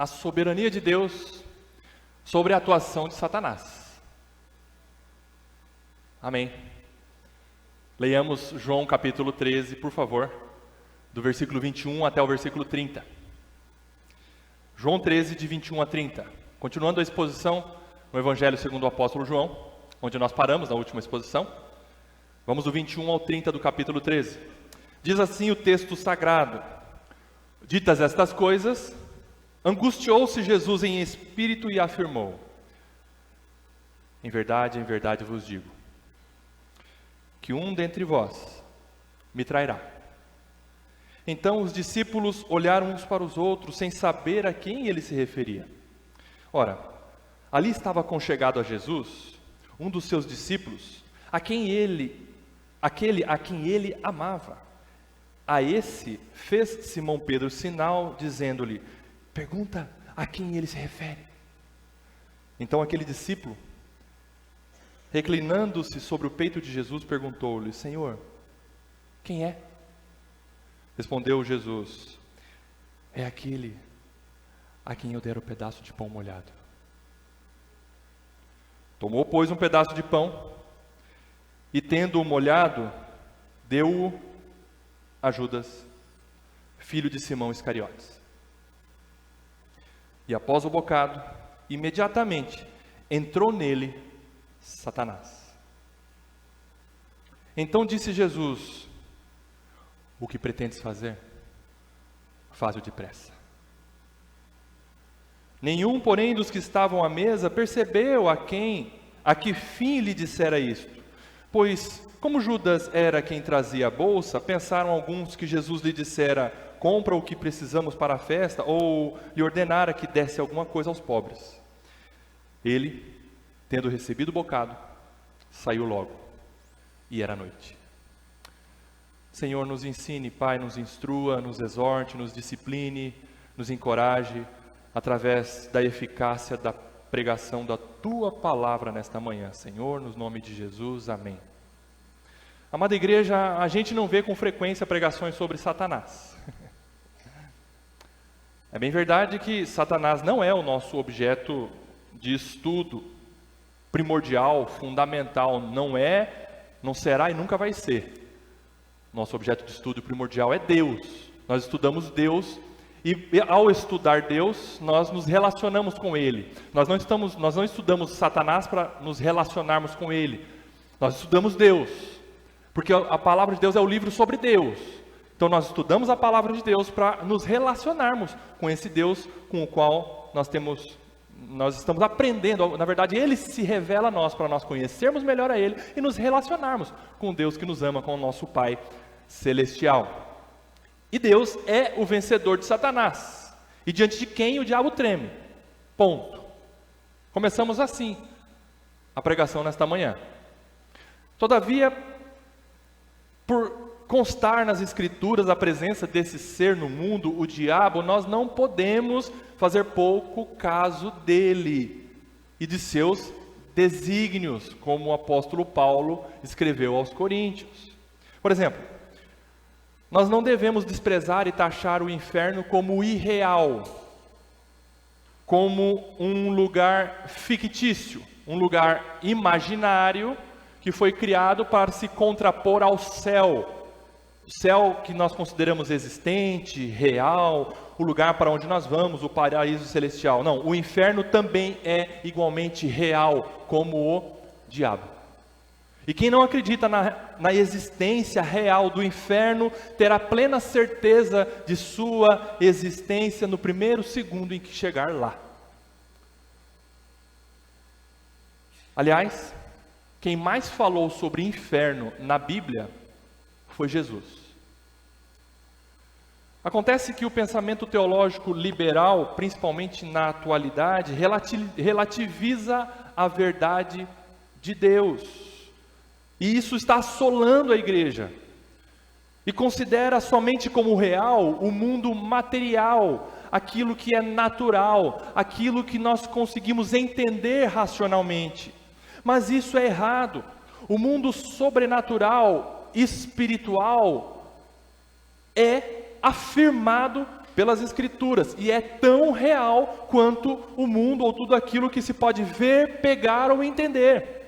a soberania de Deus sobre a atuação de Satanás. Amém. Leiamos João capítulo 13, por favor, do versículo 21 até o versículo 30. João 13, de 21 a 30. Continuando a exposição no Evangelho segundo o apóstolo João, onde nós paramos na última exposição. Vamos do 21 ao 30 do capítulo 13. Diz assim o texto sagrado: ditas estas coisas, angustiou-se Jesus em espírito e afirmou: em verdade vos digo, que um dentre vós me trairá. Então os discípulos olharam uns para os outros, sem saber a quem ele se referia. Ora, ali estava conchegado a Jesus um dos seus discípulos, aquele a quem ele amava. A esse fez Simão Pedro sinal, dizendo-lhe: pergunta a quem ele se refere. Então aquele discípulo, reclinando-se sobre o peito de Jesus, perguntou-lhe: Senhor, quem é? Respondeu Jesus: é aquele a quem eu der o pedaço de pão molhado. Tomou, pois, um pedaço de pão e, tendo-o molhado, deu-o a Judas, filho de Simão Iscariotes. E após o bocado, imediatamente entrou nele Satanás. Então disse Jesus: o que pretendes fazer? Faz-o depressa. Nenhum, porém, dos que estavam à mesa percebeu a que fim lhe dissera isto. Pois, como Judas era quem trazia a bolsa, pensaram alguns que Jesus lhe dissera: compra o que precisamos para a festa, ou lhe ordenara que desse alguma coisa aos pobres. Ele, tendo recebido o bocado, saiu logo, e era noite. Senhor, nos ensine, Pai, nos instrua, nos exorte, nos discipline, nos encoraje, através da eficácia da pregação da Tua Palavra nesta manhã. Senhor, no nome de Jesus, amém. Amada igreja, a gente não vê com frequência pregações sobre Satanás. É bem verdade que Satanás não é o nosso objeto de estudo primordial, fundamental, não é, não será e nunca vai ser. Nosso objeto de estudo primordial é Deus. Nós estudamos Deus e ao estudar Deus, nós nos relacionamos com Ele. Nós não estudamos Satanás para nos relacionarmos com Ele. Nós estudamos Deus, porque a palavra de Deus é o livro sobre Deus. Então nós estudamos a palavra de Deus para nos relacionarmos com esse Deus com o qual nós estamos aprendendo. Na verdade, Ele se revela a nós para nós conhecermos melhor a Ele e nos relacionarmos com o Deus que nos ama, com o nosso Pai Celestial. E Deus é o vencedor de Satanás, e diante de quem o diabo treme. Ponto. Começamos assim a pregação nesta manhã. Todavia, por constar nas Escrituras a presença desse ser no mundo, o diabo, nós não podemos fazer pouco caso dele e de seus desígnios, como o apóstolo Paulo escreveu aos Coríntios. Por exemplo, nós não devemos desprezar e taxar o inferno como irreal, como um lugar fictício, um lugar imaginário que foi criado para se contrapor ao céu. O céu que nós consideramos existente, real, o lugar para onde nós vamos, o paraíso celestial. Não, o inferno também é igualmente real, como o diabo. E quem não acredita na existência real do inferno, terá plena certeza de sua existência no primeiro segundo em que chegar lá. Aliás, quem mais falou sobre inferno na Bíblia foi Jesus. Acontece que o pensamento teológico liberal, principalmente na atualidade, relativiza a verdade de Deus. E isso está assolando a igreja. E considera somente como real o mundo material, aquilo que é natural, aquilo que nós conseguimos entender racionalmente. Mas isso é errado. O mundo sobrenatural, espiritual, é afirmado pelas Escrituras, e é tão real quanto o mundo ou tudo aquilo que se pode ver, pegar ou entender.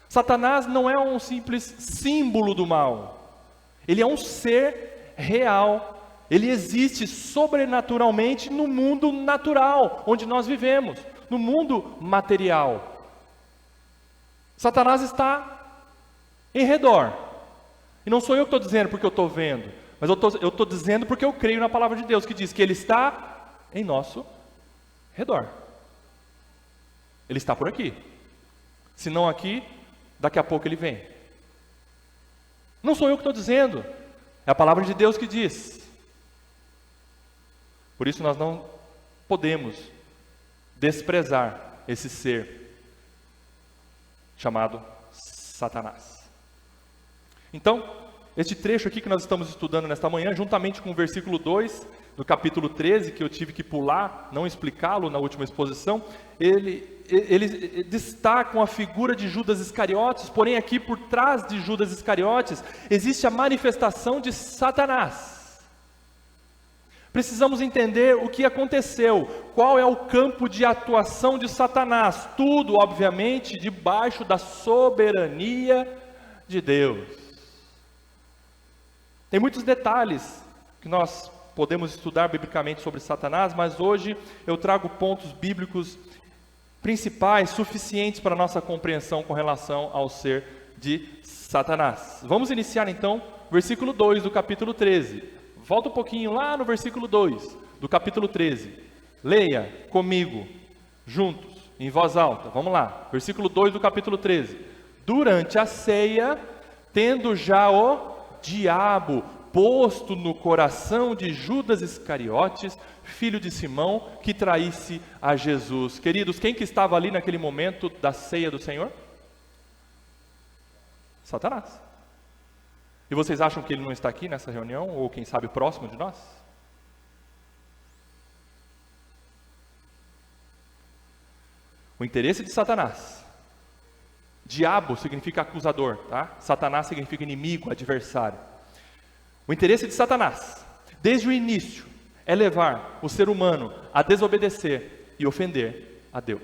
Satanás não é um simples símbolo do mal, ele é um ser real, ele existe sobrenaturalmente no mundo natural, onde nós vivemos, no mundo material. Satanás está em redor, e não sou eu que estou dizendo porque eu estou vendo, mas eu estou dizendo porque eu creio na palavra de Deus, que diz que ele está em nosso redor. Ele está por aqui. Se não aqui, daqui a pouco ele vem. Não sou eu que estou dizendo, é a palavra de Deus que diz. Por isso nós não podemos desprezar esse ser chamado Satanás. Então, este trecho aqui que nós estamos estudando nesta manhã, juntamente com o versículo 2 do capítulo 13, que eu tive que pular, não explicá-lo na última exposição, ele destaca a figura de Judas Iscariotes, porém aqui por trás de Judas Iscariotes existe a manifestação de Satanás. Precisamos entender o que aconteceu, qual é o campo de atuação de Satanás, tudo obviamente debaixo da soberania de Deus. Tem muitos detalhes que nós podemos estudar biblicamente sobre Satanás, mas hoje eu trago pontos bíblicos principais, suficientes para a nossa compreensão com relação ao ser de Satanás. Vamos iniciar então, versículo 2 do capítulo 13. Volta um pouquinho lá no versículo 2 do capítulo 13. Leia comigo, juntos, em voz alta. Vamos lá, versículo 2 do capítulo 13. Durante a ceia, tendo já o diabo posto no coração de Judas Iscariotes, filho de Simão, que traísse a Jesus. Queridos, quem que estava ali naquele momento da ceia do Senhor? Satanás. E vocês acham que ele não está aqui nessa reunião, ou quem sabe próximo de nós? O interesse de Satanás. Diabo significa acusador, tá? Satanás significa inimigo, adversário. O interesse de Satanás, desde o início, é levar o ser humano a desobedecer e ofender a Deus.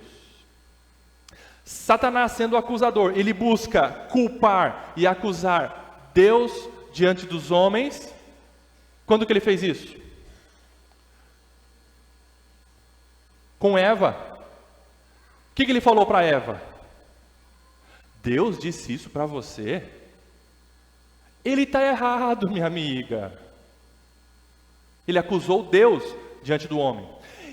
Satanás, sendo acusador, ele busca culpar e acusar Deus diante dos homens. Quando que ele fez isso? Com Eva. O que ele falou para Eva? Deus disse isso para você? Ele está errado, minha amiga. Ele acusou Deus diante do homem.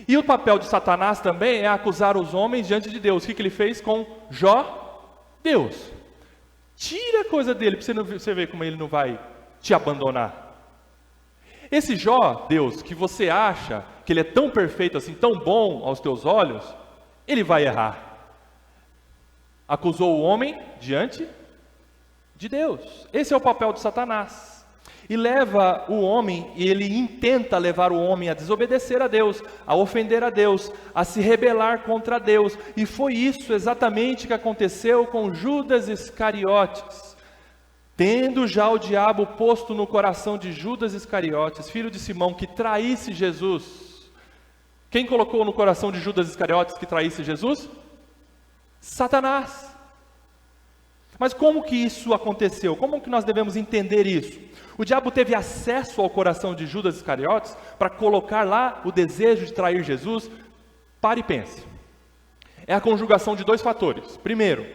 E o papel de Satanás também é acusar os homens diante de Deus. O que ele fez com Jó? Deus, tira a coisa dele, para você ver como ele não vai te abandonar. Esse Jó, Deus, que você acha que ele é tão perfeito assim, tão bom aos teus olhos, ele vai errar. Acusou o homem diante de Deus. Esse é o papel de Satanás. E leva o homem, e ele intenta levar o homem a desobedecer a Deus, a ofender a Deus, a se rebelar contra Deus. E foi isso exatamente que aconteceu com Judas Iscariotes. Tendo já o diabo posto no coração de Judas Iscariotes, filho de Simão, que traísse Jesus. Quem colocou no coração de Judas Iscariotes que traísse Jesus? Satanás. Mas como que isso aconteceu? Como que nós devemos entender isso? O diabo teve acesso ao coração de Judas Iscariotes para colocar lá o desejo de trair Jesus? Pare e pense. É a conjugação de dois fatores. Primeiro,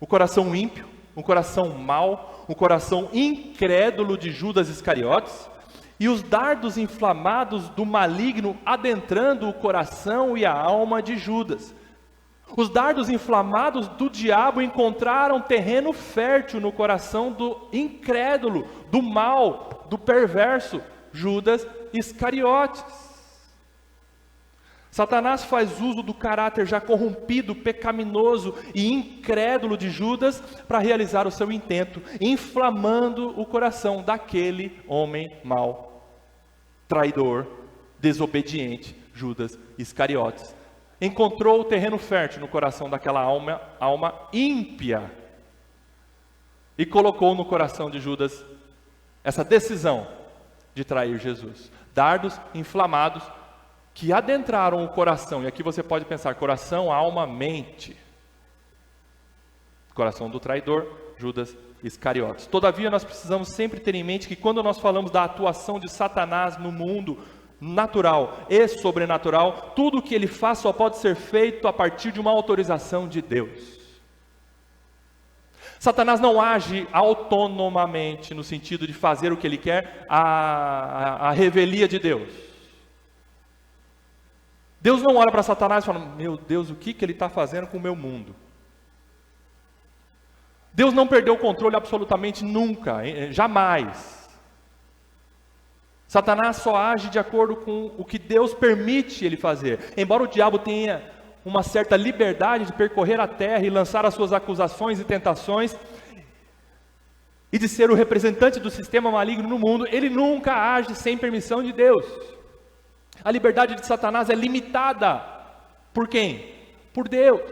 o coração ímpio, um coração mau, um coração incrédulo de Judas Iscariotes, e os dardos inflamados do maligno adentrando o coração e a alma de Judas. Os dardos inflamados do diabo encontraram terreno fértil no coração do incrédulo, do mal, do perverso Judas Iscariotes. Satanás faz uso do caráter já corrompido, pecaminoso e incrédulo de Judas para realizar o seu intento, inflamando o coração daquele homem mau, traidor, desobediente, Judas Iscariotes. Encontrou o terreno fértil no coração daquela alma ímpia, e colocou no coração de Judas essa decisão de trair Jesus. Dardos inflamados que adentraram o coração. E aqui você pode pensar, coração, alma, mente. Coração do traidor, Judas Iscariotes. Todavia, nós precisamos sempre ter em mente que quando nós falamos da atuação de Satanás no mundo natural e sobrenatural, tudo o que ele faz só pode ser feito a partir de uma autorização de Deus. Satanás não age autonomamente no sentido de fazer o que ele quer a revelia de Deus. Deus não olha para Satanás e fala, meu Deus, o que ele está fazendo com o meu mundo? Deus não perdeu o controle absolutamente nunca, jamais. Satanás só age de acordo com o que Deus permite ele fazer. Embora o diabo tenha uma certa liberdade de percorrer a terra e lançar as suas acusações e tentações, e de ser o representante do sistema maligno no mundo, ele nunca age sem permissão de Deus. A liberdade de Satanás é limitada. Por quem? Por Deus.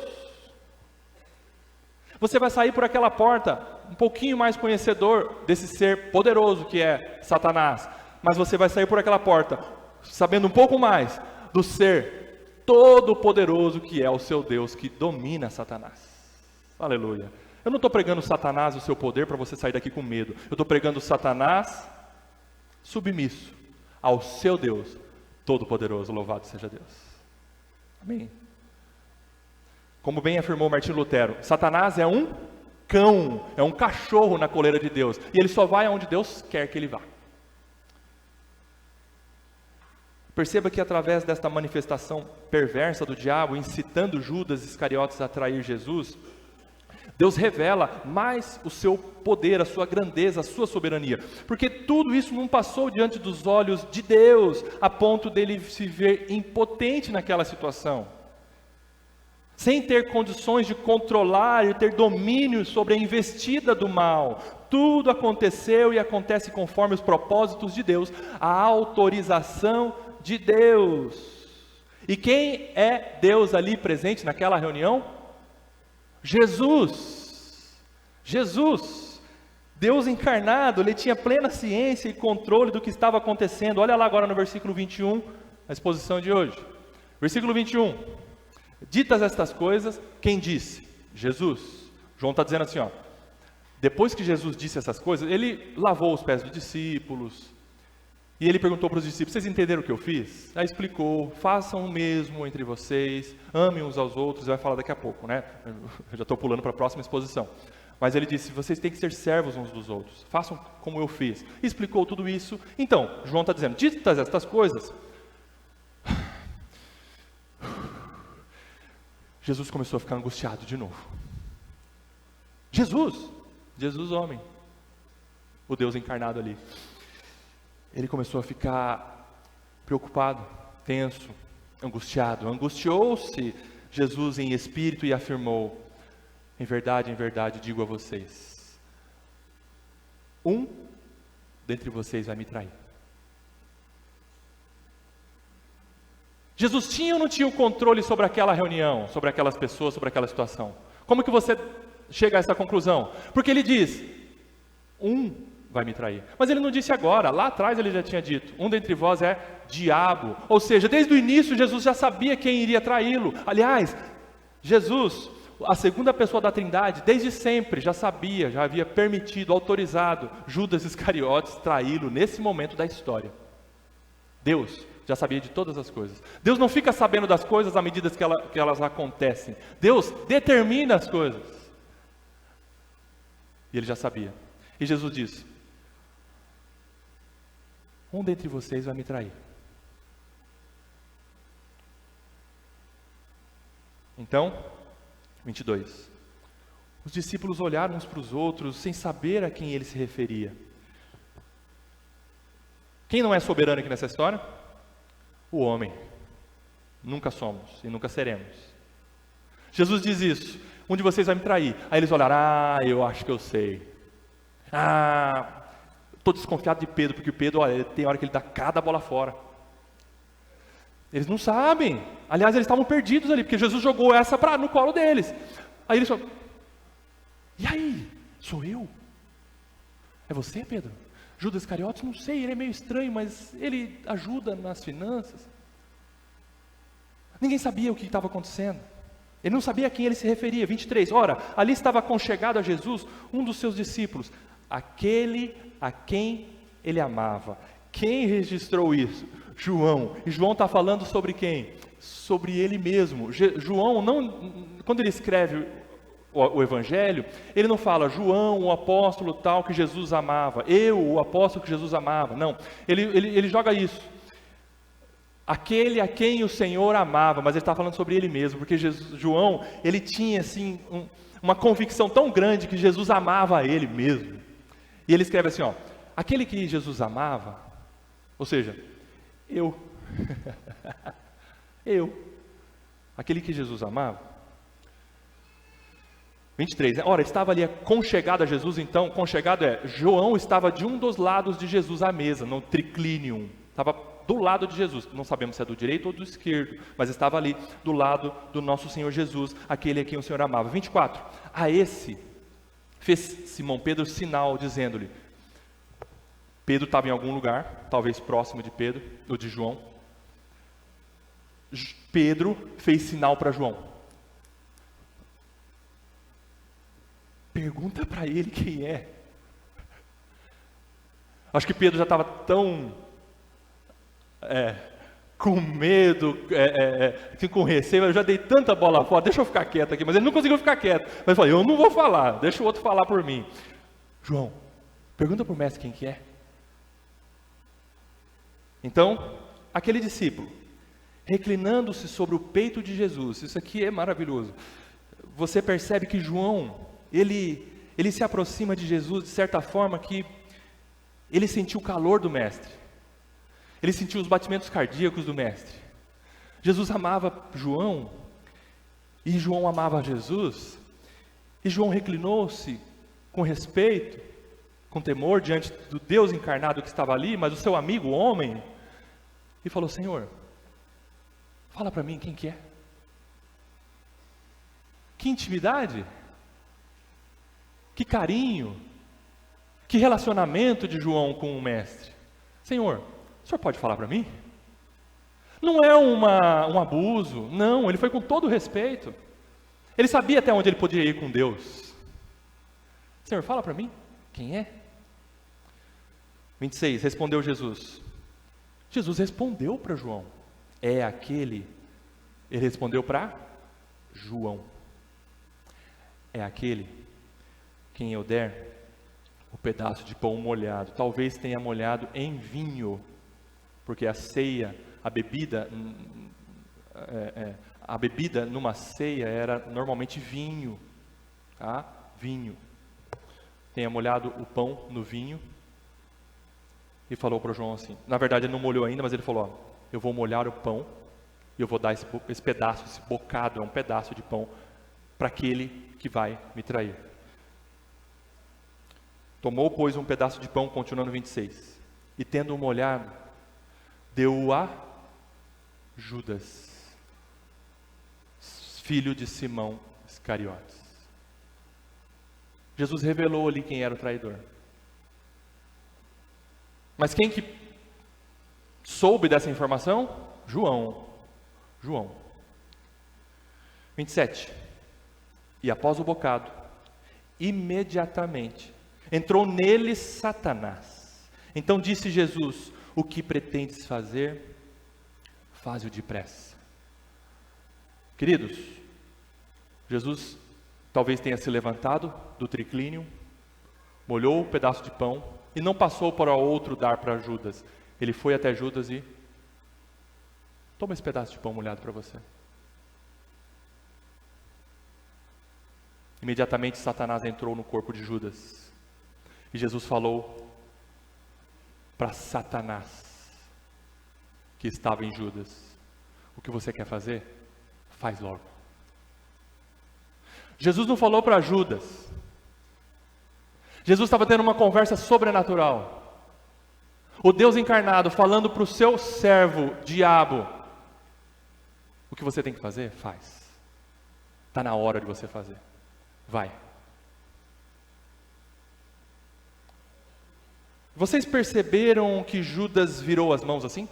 Você vai sair por aquela porta um pouquinho mais conhecedor desse ser poderoso que é Satanás, mas você vai sair por aquela porta sabendo um pouco mais do ser todo poderoso que é o seu Deus, que domina Satanás. Aleluia. Eu não estou pregando Satanás e o seu poder para você sair daqui com medo. Eu estou pregando Satanás submisso ao seu Deus todo poderoso. Louvado seja Deus. Amém. Como bem afirmou Martinho Lutero, Satanás é um cão, é um cachorro na coleira de Deus, e ele só vai aonde Deus quer que ele vá. Perceba que através desta manifestação perversa do diabo, incitando Judas Iscariotes a trair Jesus, Deus revela mais o seu poder, a sua grandeza, a sua soberania, porque tudo isso não passou diante dos olhos de Deus, a ponto dele se ver impotente naquela situação. Sem ter condições de controlar e ter domínio sobre a investida do mal. Tudo aconteceu e acontece conforme os propósitos de Deus, a autorização de Deus. E quem é Deus ali presente naquela reunião? Jesus. Jesus, Deus encarnado, ele tinha plena ciência e controle do que estava acontecendo. Olha lá agora no versículo 21, a exposição de hoje. Versículo 21. Ditas estas coisas, quem disse? Jesus. João está dizendo assim, ó, depois que Jesus disse essas coisas, ele lavou os pés dos discípulos, e ele perguntou para os discípulos, vocês entenderam o que eu fiz? Aí explicou, façam o mesmo entre vocês, amem uns aos outros, vai falar daqui a pouco, né? Eu já estou pulando para a próxima exposição. Mas ele disse, vocês têm que ser servos uns dos outros, façam como eu fiz. E explicou tudo isso. Então, João está dizendo, ditas estas coisas, Jesus começou a ficar angustiado de novo. Jesus homem, o Deus encarnado ali. Ele começou a ficar preocupado, tenso, angustiado. Angustiou-se Jesus em espírito e afirmou, em verdade, digo a vocês, um dentre vocês vai me trair. Jesus tinha ou não tinha o controle sobre aquela reunião, sobre aquelas pessoas, sobre aquela situação? Como que você chega a essa conclusão? Porque ele diz, um vai me trair. Mas ele não disse agora, lá atrás ele já tinha dito, um dentre vós é diabo. Ou seja, desde o início Jesus já sabia quem iria traí-lo. Aliás, Jesus, a segunda pessoa da Trindade, desde sempre já sabia, já havia permitido, autorizado Judas Iscariotes traí-lo nesse momento da história. Deus já sabia de todas as coisas. Deus não fica sabendo das coisas à medida que elas acontecem. Deus determina as coisas. E ele já sabia. E Jesus disse, um dentre vocês vai me trair. Então, 22. Os discípulos olharam uns para os outros, sem saber a quem ele se referia. Quem não é soberano aqui nessa história? O homem. Nunca somos e nunca seremos. Jesus diz isso, um de vocês vai me trair. Aí eles olharam, eu acho que eu sei. Estou desconfiado de Pedro, porque o Pedro, olha, tem hora que ele dá cada bola fora. Eles não sabem. Aliás, eles estavam perdidos ali, porque Jesus jogou essa no colo deles. Aí eles falam, e aí? Sou eu? É você, Pedro? Judas Iscariotes, não sei, ele é meio estranho, mas ele ajuda nas finanças. Ninguém sabia o que estava acontecendo. Ele não sabia a quem ele se referia. 23, ora, ali estava aconchegado a Jesus um dos seus discípulos, aquele a quem ele amava. Quem registrou isso? João. E João está falando sobre quem? Sobre ele mesmo. João, quando ele escreve o Evangelho, ele não fala João, o apóstolo tal que Jesus amava, eu, o apóstolo que Jesus amava. Não, ele joga isso. Aquele a quem o Senhor amava, mas ele está falando sobre ele mesmo, porque João, ele tinha assim uma convicção tão grande que Jesus amava a ele mesmo. E ele escreve assim, aquele que Jesus amava, ou seja, eu, aquele que Jesus amava. 23, ora, estava ali conchegado a Jesus, então, conchegado João estava de um dos lados de Jesus à mesa, no triclinium, estava do lado de Jesus, não sabemos se é do direito ou do esquerdo, mas estava ali do lado do nosso Senhor Jesus, aquele a quem o Senhor amava. 24, a esse fez Simão Pedro sinal, dizendo-lhe, Pedro estava em algum lugar, talvez próximo de Pedro, ou de João, Pedro fez sinal para João, pergunta para ele quem é. Acho que Pedro já estava tão com medo, assim, com receio, eu já dei tanta bola fora, deixa eu ficar quieto aqui, mas ele não conseguiu ficar quieto, mas ele falou, eu não vou falar, deixa o outro falar por mim. João, pergunta para o mestre quem que é. Então, aquele discípulo, reclinando-se sobre o peito de Jesus, isso aqui é maravilhoso, você percebe que João, ele se aproxima de Jesus de certa forma que ele sentiu o calor do mestre, ele sentiu os batimentos cardíacos do mestre. Jesus amava João, e João amava Jesus, e João reclinou-se com respeito, com temor diante do Deus encarnado que estava ali, mas o seu amigo, o homem, e falou, Senhor, fala para mim quem que é. Que intimidade, que carinho, que relacionamento de João com o mestre. Senhor, o senhor pode falar para mim? Não é um abuso, não, ele foi com todo respeito. Ele sabia até onde ele podia ir com Deus. Senhor, fala para mim, quem é? 26, respondeu Jesus. Jesus respondeu para João, é aquele, ele respondeu para João, é aquele quem eu der o pedaço de pão molhado, talvez tenha molhado em vinho, porque a ceia, a bebida numa ceia era normalmente vinho, tá? Vinho, tenha molhado o pão no vinho, e falou para João assim, na verdade ele não molhou ainda, mas ele falou, eu vou molhar o pão, e eu vou dar esse pedaço, esse bocado, é um pedaço de pão, para aquele que vai me trair. Tomou, pois, um pedaço de pão, continuando 26, e tendo-o molhado, deu-o a Judas, filho de Simão Iscariotes. Jesus revelou ali quem era o traidor. Mas quem que soube dessa informação? João. 27. E após o bocado, imediatamente, entrou nele Satanás. Então disse Jesus, o que pretendes fazer, faze-o depressa. Queridos, Jesus talvez tenha se levantado do triclínio, molhou o pedaço de pão, e não passou para outro dar para Judas. Ele foi até Judas e, toma esse pedaço de pão molhado para você. Imediatamente Satanás entrou no corpo de Judas. E Jesus falou para Satanás, que estava em Judas, o que você quer fazer, faz logo. Jesus não falou para Judas. Jesus estava tendo uma conversa sobrenatural. O Deus encarnado falando para o seu servo, diabo, o que você tem que fazer, faz. Está na hora de você fazer. Vai. Vocês perceberam que Judas virou as mãos assim?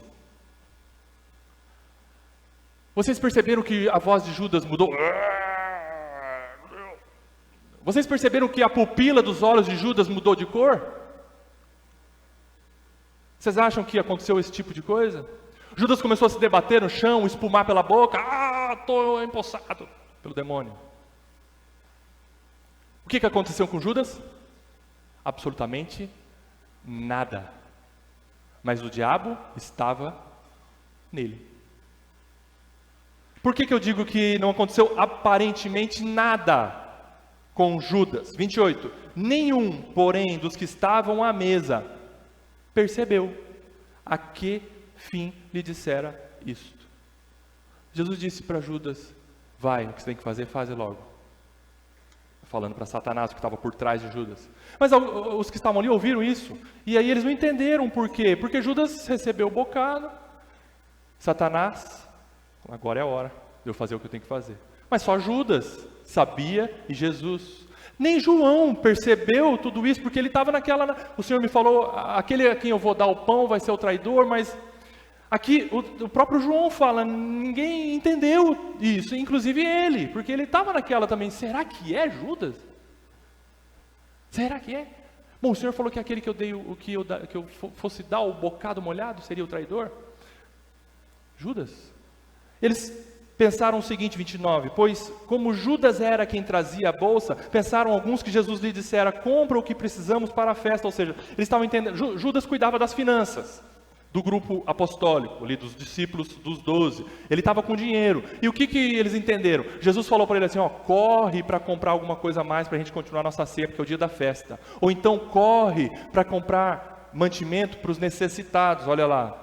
Vocês perceberam que a voz de Judas mudou? Vocês perceberam que a pupila dos olhos de Judas mudou de cor? Vocês acham que aconteceu esse tipo de coisa? Judas começou a se debater no chão, espumar pela boca. Estou empossado pelo demônio. O que aconteceu com Judas? Absolutamente nada. Mas o diabo estava nele. Por que eu digo que não aconteceu aparentemente nada com Judas? 28. Nenhum, porém, dos que estavam à mesa percebeu a que fim lhe dissera isto. Jesus disse para Judas: vai, o que você tem que fazer, faz logo. Falando para Satanás, que estava por trás de Judas. Mas os que estavam ali ouviram isso, e aí eles não entenderam por quê. Porque Judas recebeu o bocado, Satanás, agora é a hora de eu fazer o que eu tenho que fazer. Mas só Judas sabia, e Jesus. Nem João percebeu tudo isso, porque ele estava naquela... O Senhor me falou, aquele a quem eu vou dar o pão vai ser o traidor, mas... Aqui o próprio João fala, ninguém entendeu isso, inclusive ele, porque ele estava naquela também. Será que é Judas? Será que é? Bom, o Senhor falou que aquele que eu fosse dar o bocado molhado seria o traidor? Judas. Eles pensaram o seguinte, 29, pois como Judas era quem trazia a bolsa, pensaram alguns que Jesus lhe dissera, compra o que precisamos para a festa, ou seja, eles estavam entendendo, Judas cuidava das finanças do grupo apostólico, ali dos discípulos dos 12, ele estava com dinheiro, e o que eles entenderam? Jesus falou para ele assim, corre para comprar alguma coisa a mais para a gente continuar a nossa ceia, porque é o dia da festa, ou então corre para comprar mantimento para os necessitados, olha lá,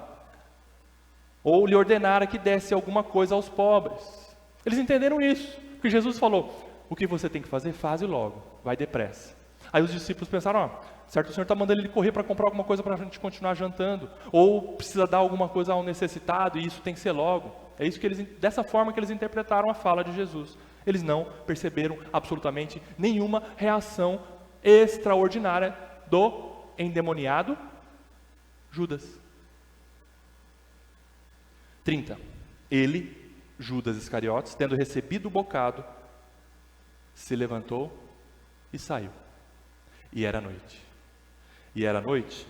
ou lhe ordenara que desse alguma coisa aos pobres. Eles entenderam isso, porque Jesus falou, o que você tem que fazer, faz logo, vai depressa. Aí os discípulos pensaram, certo, o Senhor está mandando ele correr para comprar alguma coisa para a gente continuar jantando, ou precisa dar alguma coisa ao necessitado, e isso tem que ser logo. É isso que dessa forma que eles interpretaram a fala de Jesus. Eles não perceberam absolutamente nenhuma reação extraordinária do endemoniado Judas. 30. Ele, Judas Iscariotes, tendo recebido o bocado, se levantou e saiu. E era noite. E era noite.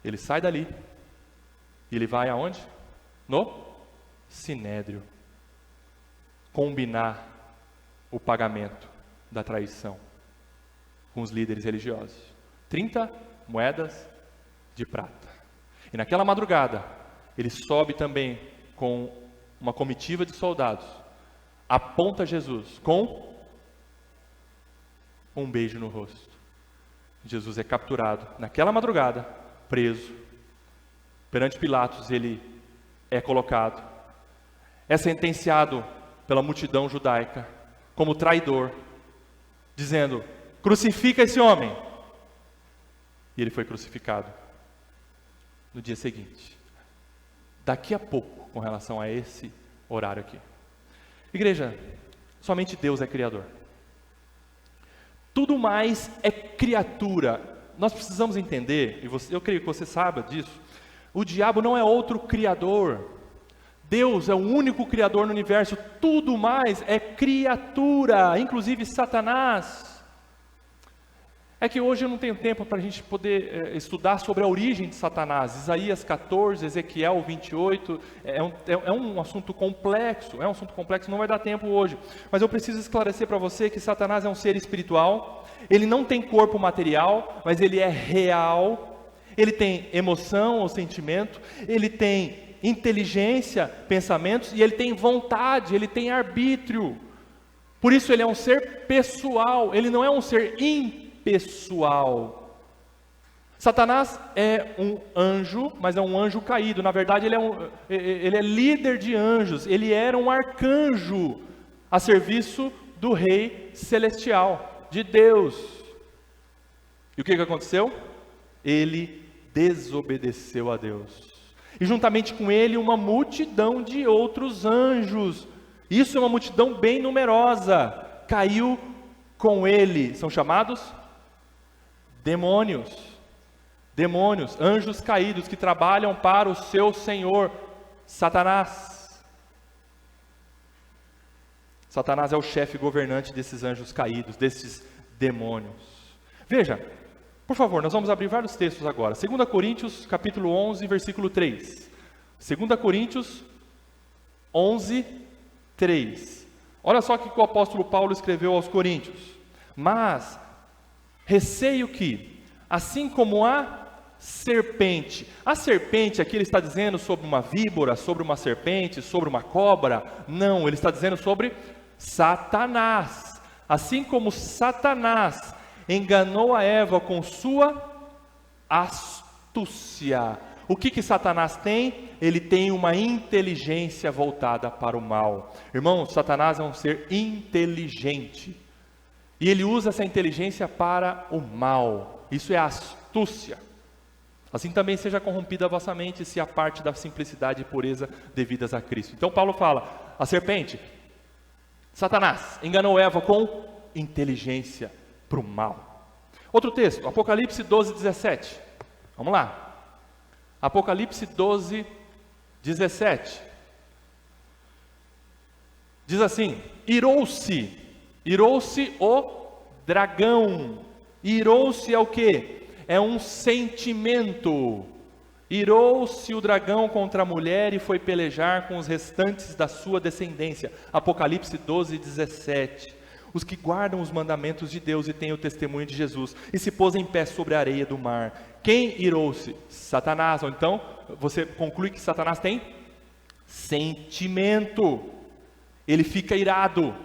Ele sai dali. E ele vai aonde? No Sinédrio. Combinar o pagamento da traição com os líderes religiosos. 30 moedas de prata. E naquela madrugada, ele sobe também com uma comitiva de soldados, aponta Jesus com um beijo no rosto. Jesus é capturado naquela madrugada, preso. Perante Pilatos ele é colocado, é sentenciado pela multidão judaica como traidor, dizendo, crucifica esse homem. E ele foi crucificado no dia seguinte. Daqui a pouco, com relação a esse horário aqui. Igreja, somente Deus é Criador. Tudo mais é criatura. Nós precisamos entender, e eu creio que você saiba disso, o diabo não é outro criador. Deus é o único criador no universo, tudo mais é criatura, inclusive Satanás. É que hoje eu não tenho tempo para a gente poder estudar sobre a origem de Satanás. Isaías 14, Ezequiel 28, é um assunto complexo, não vai dar tempo hoje. Mas eu preciso esclarecer para você que Satanás é um ser espiritual, ele não tem corpo material, mas ele é real, ele tem emoção ou sentimento, ele tem inteligência, pensamentos, e ele tem vontade, ele tem arbítrio. Por isso ele é um ser pessoal, ele não é um ser impessoal. Satanás é um anjo, mas é um anjo caído. Na verdade ele é líder de anjos, ele era um arcanjo a serviço do rei celestial, de Deus. E o que aconteceu? Ele desobedeceu a Deus. E juntamente com ele uma multidão de outros anjos. Isso é uma multidão bem numerosa. Caiu com ele. São chamados demônios. demônios, anjos caídos que trabalham para o seu senhor, Satanás. Satanás é o chefe governante desses anjos caídos, desses demônios. Veja, por favor, nós vamos abrir vários textos agora. 2 Coríntios, capítulo 11, versículo 3. 2 Coríntios 11, 3. Olha só o que o apóstolo Paulo escreveu aos Coríntios. Mas receio que, assim como a serpente aqui ele está dizendo sobre uma víbora, sobre uma serpente, sobre uma cobra. Não, ele está dizendo sobre Satanás. Assim como Satanás enganou a Eva com sua astúcia. O que Satanás tem? Ele tem uma inteligência voltada para o mal. Irmão, Satanás é um ser inteligente. E ele usa essa inteligência para o mal. Isso é astúcia. Assim também seja corrompida a vossa mente, se a parte da simplicidade e pureza devidas a Cristo. Então Paulo fala, a serpente, Satanás, enganou Eva com inteligência para o mal. Outro texto, Apocalipse 12, 17. Vamos lá. Apocalipse 12, 17. Diz assim, irou-se o dragão. Irou-se é o quê? É um sentimento. Irou-se o dragão contra a mulher e foi pelejar com os restantes da sua descendência. Apocalipse 12, 17. Os que guardam os mandamentos de Deus e têm o testemunho de Jesus, e se pôs em pé sobre a areia do mar. Quem irou-se? Satanás. Ou então, você conclui que Satanás tem sentimento. Ele fica irado.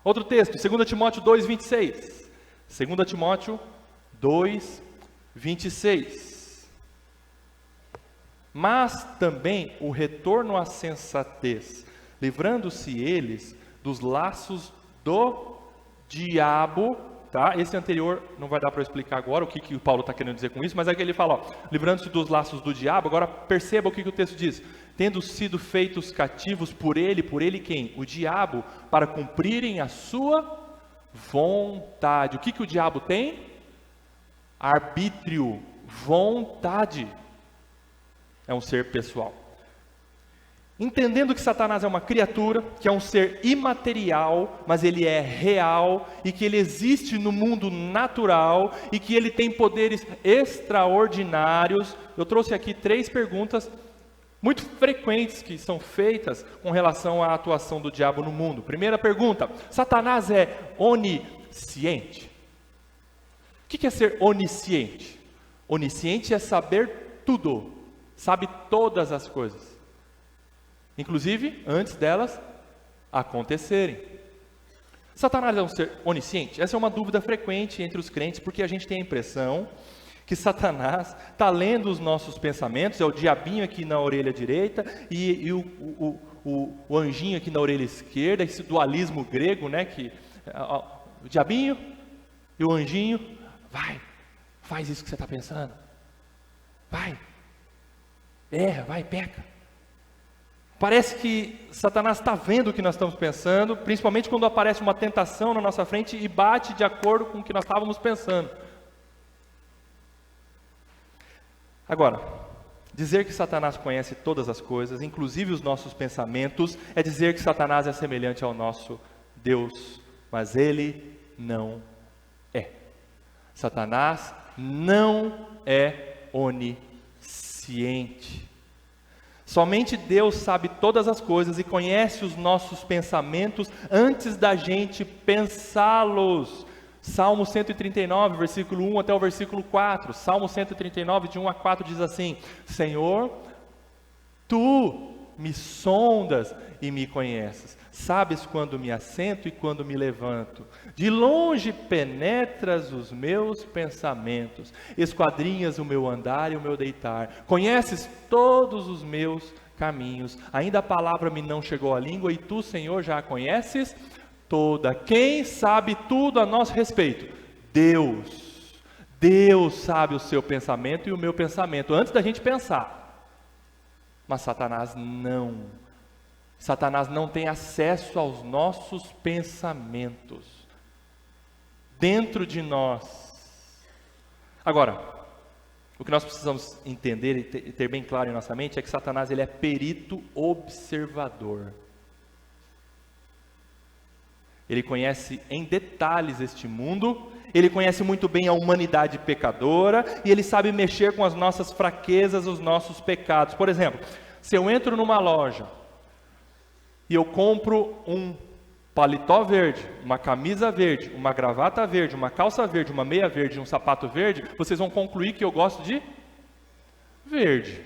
Outro texto, 2 Timóteo 2, 26. 2 Timóteo 2, 26. Mas também o retorno à sensatez, livrando-se eles dos laços do diabo, tá? Esse anterior não vai dar para eu explicar agora o que o Paulo está querendo dizer com isso, mas é que ele fala, ó, livrando-se dos laços do diabo. Agora perceba o que o texto diz, tendo sido feitos cativos por ele quem? O diabo, para cumprirem a sua vontade. O que o diabo tem? Arbítrio, vontade. É um ser pessoal. Entendendo que Satanás é uma criatura, que é um ser imaterial, mas ele é real, e que ele existe no mundo natural, e que ele tem poderes extraordinários, eu trouxe aqui 3 perguntas muito frequentes que são feitas com relação à atuação do diabo no mundo. Primeira pergunta, Satanás é onisciente? O que é ser onisciente? Onisciente é saber tudo, sabe todas as coisas. Inclusive, antes delas acontecerem. Satanás é um ser onisciente? Essa é uma dúvida frequente entre os crentes, porque a gente tem a impressão que Satanás está lendo os nossos pensamentos, é o diabinho aqui na orelha direita e o anjinho aqui na orelha esquerda, esse dualismo grego, né? Que, o diabinho e o anjinho, vai, faz isso que você está pensando, vai, erra, vai, peca. Parece que Satanás está vendo o que nós estamos pensando, principalmente quando aparece uma tentação na nossa frente e bate de acordo com o que nós estávamos pensando. Agora, dizer que Satanás conhece todas as coisas, inclusive os nossos pensamentos, é dizer que Satanás é semelhante ao nosso Deus, mas ele não é. Satanás não é onisciente. Somente Deus sabe todas as coisas e conhece os nossos pensamentos antes da gente pensá-los. Salmo 139, versículo 1 até o versículo 4. Salmo 139, de 1 a 4 diz assim: Senhor, Tu me sondas e me conheces. Sabes quando me assento e quando me levanto. De longe penetras os meus pensamentos, esquadrinhas o meu andar e o meu deitar. Conheces todos os meus caminhos. Ainda a palavra me não chegou à língua e tu, Senhor, já a conheces toda. Quem sabe tudo a nosso respeito? Deus. Deus sabe o seu pensamento e o meu pensamento, antes da gente pensar. Mas Satanás não. Satanás não tem acesso aos nossos pensamentos dentro de nós. Agora, O que nós precisamos entender e ter bem claro em nossa mente é que Satanás ele é perito observador. Ele conhece em detalhes este mundo, ele conhece muito bem a humanidade pecadora e ele sabe mexer com as nossas fraquezas, os nossos pecados. Por exemplo, se eu entro numa loja e eu compro um paletó verde, uma camisa verde, uma gravata verde, uma calça verde, uma meia verde, um sapato verde, vocês vão concluir que eu gosto de verde.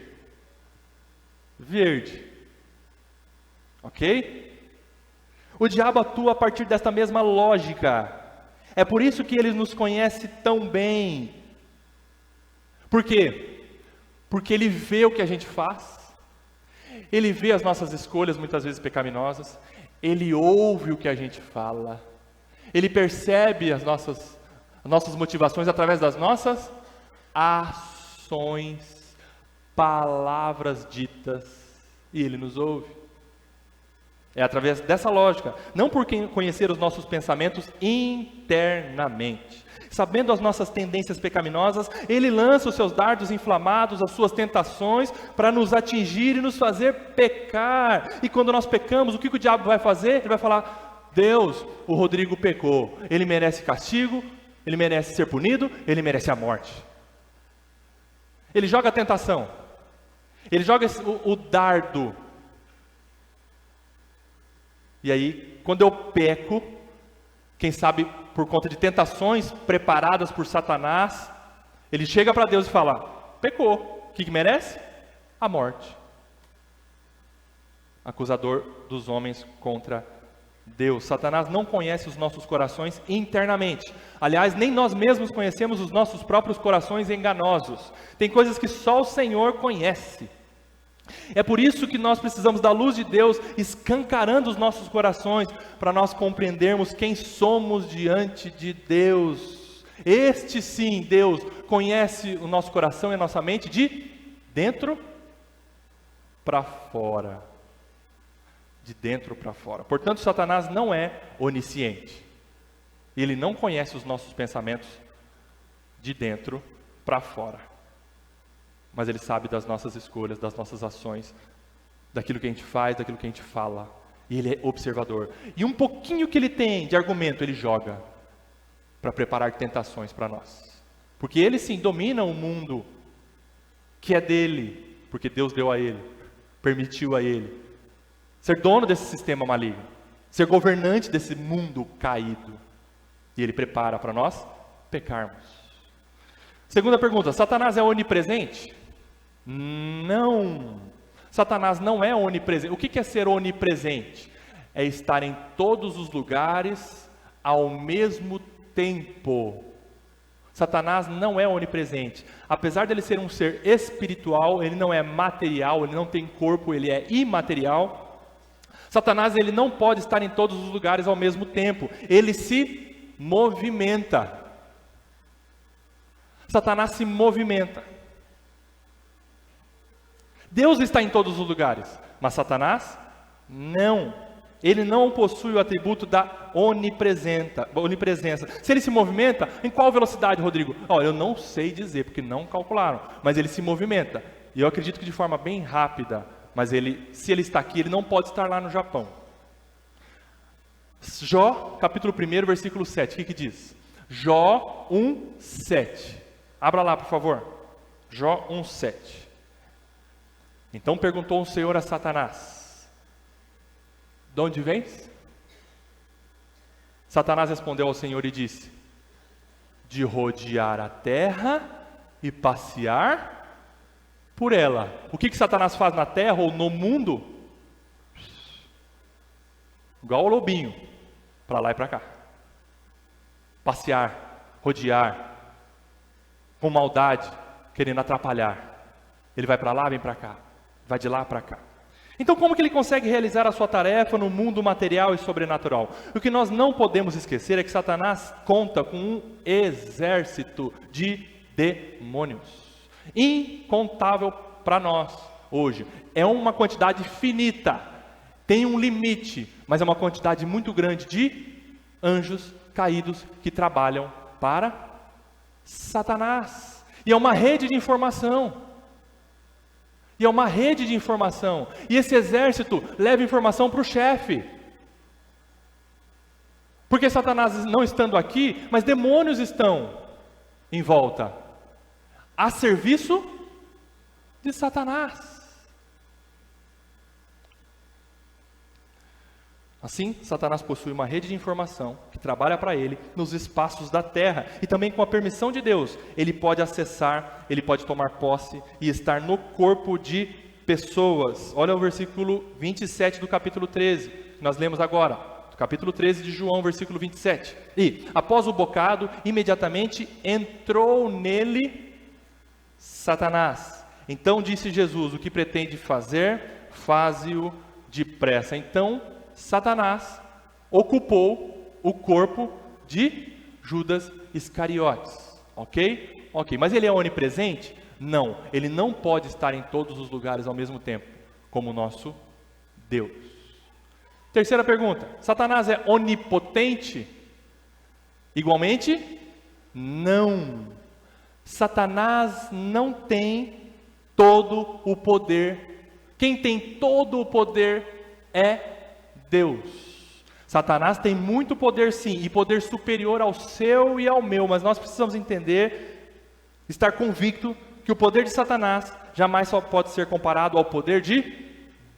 Verde. Ok? O diabo atua a partir desta mesma lógica. É por isso que ele nos conhece tão bem. Por quê? Porque ele vê o que a gente faz, ele vê as nossas escolhas, muitas vezes pecaminosas, ele ouve o que a gente fala, ele percebe as nossas motivações através das nossas ações, palavras ditas, e ele nos ouve. É através dessa lógica, não por conhecer os nossos pensamentos internamente. Sabendo as nossas tendências pecaminosas, ele lança os seus dardos inflamados, as suas tentações, para nos atingir e nos fazer pecar. E quando nós pecamos, o que o diabo vai fazer? Ele vai falar: Deus, o Rodrigo pecou, ele merece castigo, ele merece ser punido, ele merece a morte. Ele joga a tentação, ele joga o dardo. E aí, quando eu peco, quem sabe por conta de tentações preparadas por Satanás, ele chega para Deus e fala: pecou, o que merece? A morte. Acusador dos homens contra Deus. Satanás não conhece os nossos corações internamente. Aliás, nem nós mesmos conhecemos os nossos próprios corações enganosos. Tem coisas que só o Senhor conhece. É por isso que nós precisamos da luz de Deus escancarando os nossos corações, para nós compreendermos quem somos diante de Deus. Este sim, Deus conhece o nosso coração e a nossa mente de dentro para fora. De dentro para fora. Portanto, Satanás não é onisciente. Ele não conhece os nossos pensamentos de dentro para fora. Mas ele sabe das nossas escolhas, das nossas ações, daquilo que a gente faz, daquilo que a gente fala. E ele é observador. E um pouquinho que ele tem de argumento, ele joga para preparar tentações para nós. Porque ele sim domina o mundo que é dele, porque Deus deu a ele, permitiu a ele ser dono desse sistema maligno, ser governante desse mundo caído. E ele prepara para nós pecarmos. Segunda pergunta: Satanás é onipresente? Não. Satanás não é onipresente. O que é ser onipresente? É estar em todos os lugares ao mesmo tempo. Satanás não é onipresente. Apesar dele ser um ser espiritual, ele não é material, ele não tem corpo, ele é imaterial. Satanás ele não pode estar em todos os lugares ao mesmo tempo. Ele se movimenta. Satanás se movimenta. Deus está em todos os lugares, mas Satanás não. Ele não possui o atributo da onipresença. Se ele se movimenta, em qual velocidade, Rodrigo? Olha, eu não sei dizer, porque não calcularam, mas ele se movimenta. E eu acredito que de forma bem rápida, mas se ele está aqui, ele não pode estar lá no Japão. Jó, capítulo 1, versículo 7, o que diz? Jó 1, 7. Abra lá, por favor. Jó 1, 7. Então perguntou o Senhor a Satanás: de onde vens? Satanás respondeu ao Senhor e disse: de rodear a terra e passear por ela. O que Satanás faz na terra ou no mundo? Igual o lobinho, para lá e para cá. Passear, rodear, com maldade, querendo atrapalhar. Ele vai para lá, vem para cá. Vai de lá para cá. Então como que ele consegue realizar a sua tarefa no mundo material e sobrenatural? O que nós não podemos esquecer é que Satanás conta com um exército de demônios. Incontável para nós hoje. É uma quantidade finita. Tem um limite, mas é uma quantidade muito grande de anjos caídos que trabalham para Satanás. E é uma rede de informação. E é uma rede de informação. E esse exército leva informação para o chefe. Porque Satanás não estando aqui, mas demônios estão em volta, a serviço de Satanás. Assim, Satanás possui uma rede de informação que trabalha para ele nos espaços da terra, e também com a permissão de Deus, ele pode acessar, ele pode tomar posse e estar no corpo de pessoas. Olha o versículo 27 do capítulo 13, que nós lemos agora, capítulo 13 de João, versículo 27. E, após o bocado, imediatamente entrou nele Satanás. Então disse Jesus: o que pretende fazer, faze-o depressa. Então, Satanás ocupou o corpo de Judas Iscariotes, ok? Ok, mas ele é onipresente? Não, ele não pode estar em todos os lugares ao mesmo tempo, como o nosso Deus. Terceira pergunta, Satanás é onipotente? Igualmente, não. Satanás não tem todo o poder. Quem tem todo o poder é Deus. Satanás tem muito poder sim, e poder superior ao seu e ao meu, mas nós precisamos entender, estar convicto que o poder de Satanás jamais só pode ser comparado ao poder de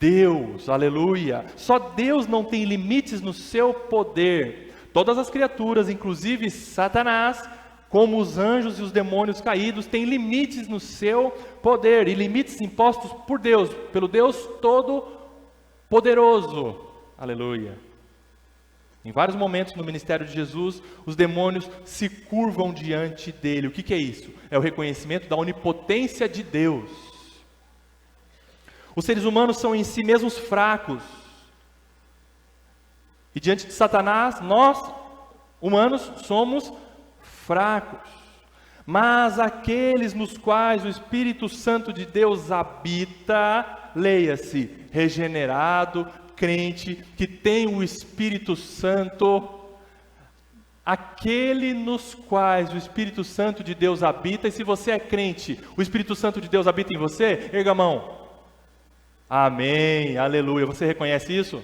Deus, aleluia. Só Deus não tem limites no seu poder. Todas as criaturas, inclusive Satanás, como os anjos e os demônios caídos, têm limites no seu poder, e limites impostos por Deus, pelo Deus Todo-Poderoso. Aleluia. Em vários momentos no ministério de Jesus, os demônios se curvam diante dele. O que é isso? É o reconhecimento da onipotência de Deus. Os seres humanos são em si mesmos fracos. E diante de Satanás, nós, humanos, somos fracos. Mas aqueles nos quais o Espírito Santo de Deus habita, leia-se, regenerado, crente, que tem o Espírito Santo, aquele nos quais o Espírito Santo de Deus habita, e se você é crente, o Espírito Santo de Deus habita em você, erga a mão. Amém, aleluia, você reconhece isso?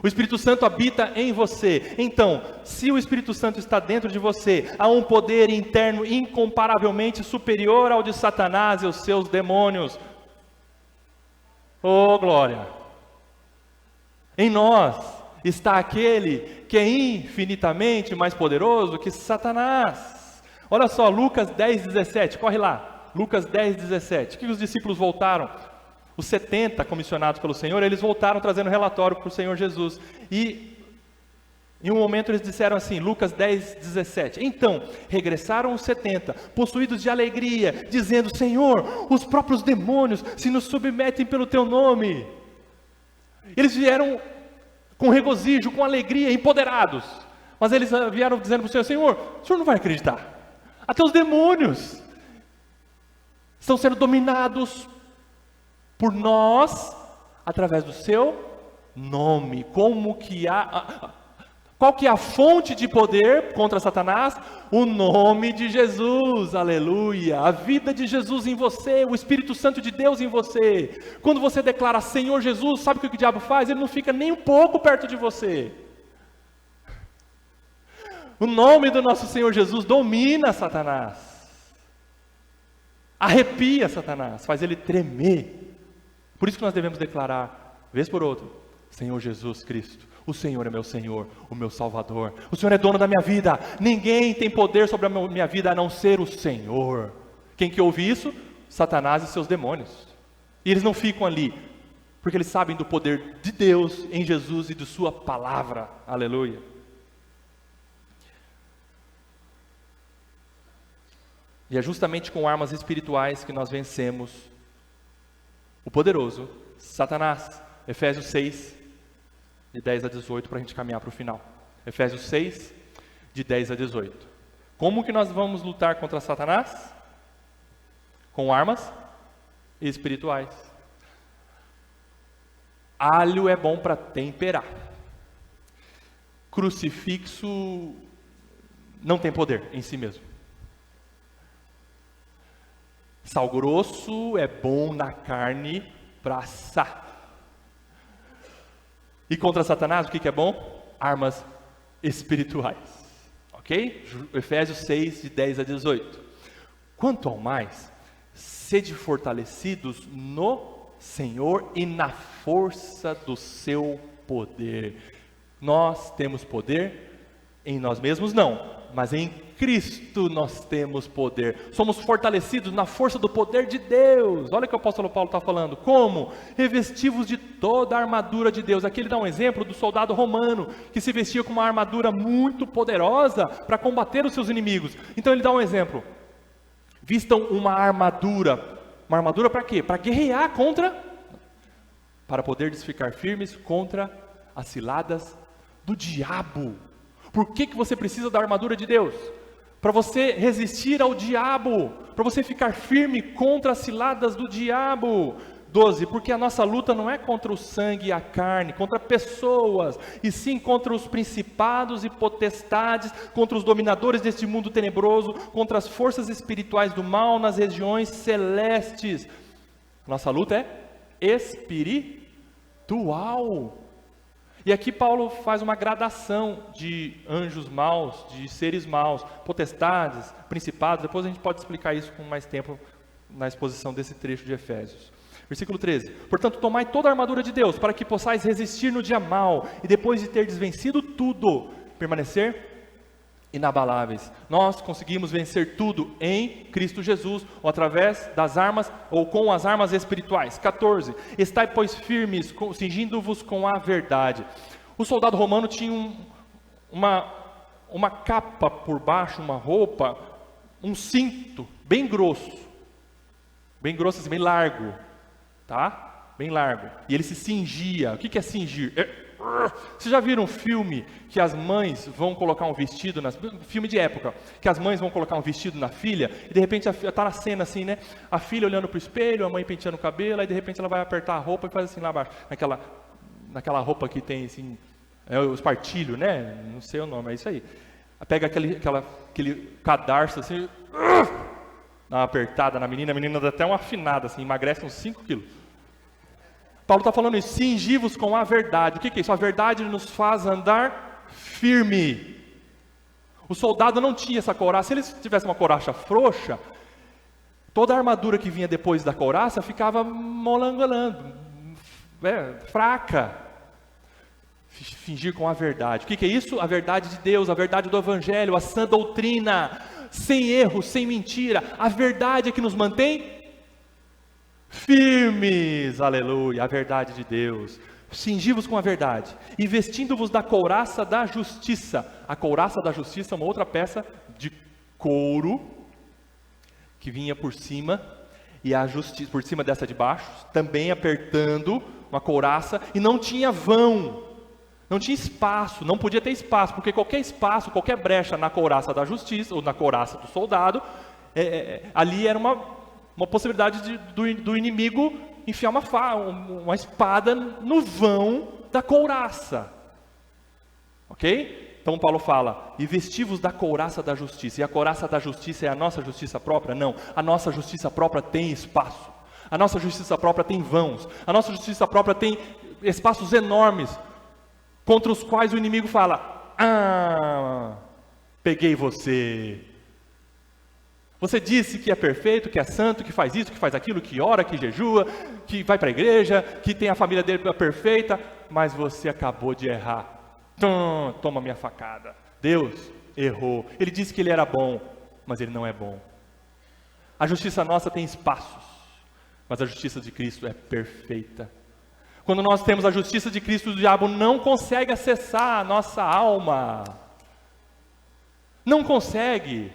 O Espírito Santo habita em você. Então, se o Espírito Santo está dentro de você, há um poder interno incomparavelmente superior ao de Satanás e os seus demônios. Oh, glória! Em nós está aquele que é infinitamente mais poderoso que Satanás. Olha só, Lucas 10:17, corre lá. Lucas 10:17. Que os discípulos voltaram, os 70 comissionados pelo Senhor, eles voltaram trazendo relatório para o Senhor Jesus. E em um momento eles disseram assim, Lucas 10:17. Então regressaram os 70, possuídos de alegria, dizendo: Senhor, os próprios demônios se nos submetem pelo teu nome. Eles vieram com regozijo, com alegria, empoderados. Mas eles vieram dizendo para o Senhor: Senhor, o Senhor não vai acreditar. Até os demônios estão sendo dominados por nós, através do seu nome. Qual que é a fonte de poder contra Satanás? O nome de Jesus, aleluia. A vida de Jesus em você, o Espírito Santo de Deus em você. Quando você declara Senhor Jesus, sabe o que o diabo faz? Ele não fica nem um pouco perto de você. O nome do nosso Senhor Jesus domina Satanás. Arrepia Satanás, faz ele tremer. Por isso que nós devemos declarar, vez por outra, Senhor Jesus Cristo, o Senhor é meu Senhor, o meu Salvador. O Senhor é dono da minha vida. Ninguém tem poder sobre a minha vida a não ser o Senhor. Quem que ouve isso? Satanás e seus demônios. E eles não ficam ali, porque eles sabem do poder de Deus em Jesus e de sua palavra. Aleluia. E é justamente com armas espirituais que nós vencemos o poderoso Satanás. Efésios 6, de 10 a 18, para a gente caminhar para o final. Efésios 6, de 10 a 18. Como que nós vamos lutar contra Satanás? Com armas espirituais. Alho é bom para temperar. Crucifixo não tem poder em si mesmo. Sal grosso é bom na carne para assar. E contra Satanás, o que é bom? Armas espirituais. Ok? Efésios 6, de 10 a 18. Quanto ao mais, sede fortalecidos no Senhor e na força do seu poder. Nós temos poder em nós mesmos? Não, mas em Cristo nós temos poder. Somos fortalecidos na força do poder de Deus. Olha o que o apóstolo Paulo está falando. Como? Revestivos de toda a armadura de Deus. Aqui ele dá um exemplo do soldado romano, que se vestia com uma armadura muito poderosa para combater os seus inimigos. Então ele dá um exemplo. Vistam uma armadura. Uma armadura para quê? Para guerrear para poder ficar firmes contra as ciladas do diabo. Por que você precisa da armadura de Deus? Para você resistir ao diabo, para você ficar firme contra as ciladas do diabo. 12, porque a nossa luta não é contra o sangue e a carne, contra pessoas, e sim contra os principados e potestades, contra os dominadores deste mundo tenebroso, contra as forças espirituais do mal nas regiões celestes. Nossa luta é espiritual. E aqui Paulo faz uma gradação de anjos maus, de seres maus, potestades, principados. Depois a gente pode explicar isso com mais tempo na exposição desse trecho de Efésios. Versículo 13. Portanto, tomai toda a armadura de Deus, para que possais resistir no dia mau, e depois de ter desvencido tudo, permanecer inabaláveis. Nós conseguimos vencer tudo em Cristo Jesus, ou através das armas, ou com as armas espirituais. 14. Estai, pois, firmes, cingindo-vos com a verdade. O soldado romano tinha uma capa por baixo, uma roupa, um cinto bem grosso assim, bem largo, tá? Bem largo. E ele se cingia. O que é cingir? Vocês já viram um filme que as mães vão colocar um vestido, filme de época, que as mães vão colocar um vestido na filha, e de repente está na cena assim, né? A filha olhando para o espelho, a mãe penteando o cabelo, aí de repente ela vai apertar a roupa e faz assim lá abaixo, naquela roupa que tem assim, o espartilho, né? Não sei o nome, é isso aí. Pega aquele cadarço assim, dá uma apertada na menina, a menina dá até uma afinada assim, emagrece uns 5 quilos. Paulo está falando isso, cingivos com a verdade. O que é isso? A verdade nos faz andar firme. O soldado não tinha essa couraça. Se ele tivesse uma couraça frouxa, toda a armadura que vinha depois da couraça ficava molangolando, fraca. Fingir com a verdade. O que é isso? A verdade de Deus, a verdade do Evangelho, a sã doutrina, sem erro, sem mentira. A verdade é que nos mantém firmes, aleluia, a verdade de Deus. Cingivos com a verdade, e vestindo-vos da couraça da justiça. A couraça da justiça é uma outra peça de couro, que vinha por cima, e a justiça, por cima dessa de baixo, também apertando uma couraça, e não tinha vão, não tinha espaço, não podia ter espaço, porque qualquer espaço, qualquer brecha na couraça da justiça, ou na couraça do soldado, ali era uma possibilidade do inimigo enfiar uma espada no vão da couraça. Ok? Então Paulo fala, e vestivos da couraça da justiça. E a couraça da justiça é a nossa justiça própria? Não, a nossa justiça própria tem espaço. A nossa justiça própria tem vãos. A nossa justiça própria tem espaços enormes, contra os quais o inimigo fala, peguei você. Você disse que é perfeito, que é santo, que faz isso, que faz aquilo, que ora, que jejua, que vai para a igreja, que tem a família dele perfeita, mas você acabou de errar. Toma minha facada. Deus errou. Ele disse que ele era bom, mas ele não é bom. A justiça nossa tem espaços, mas a justiça de Cristo é perfeita. Quando nós temos a justiça de Cristo, o diabo não consegue acessar a nossa alma. Não consegue.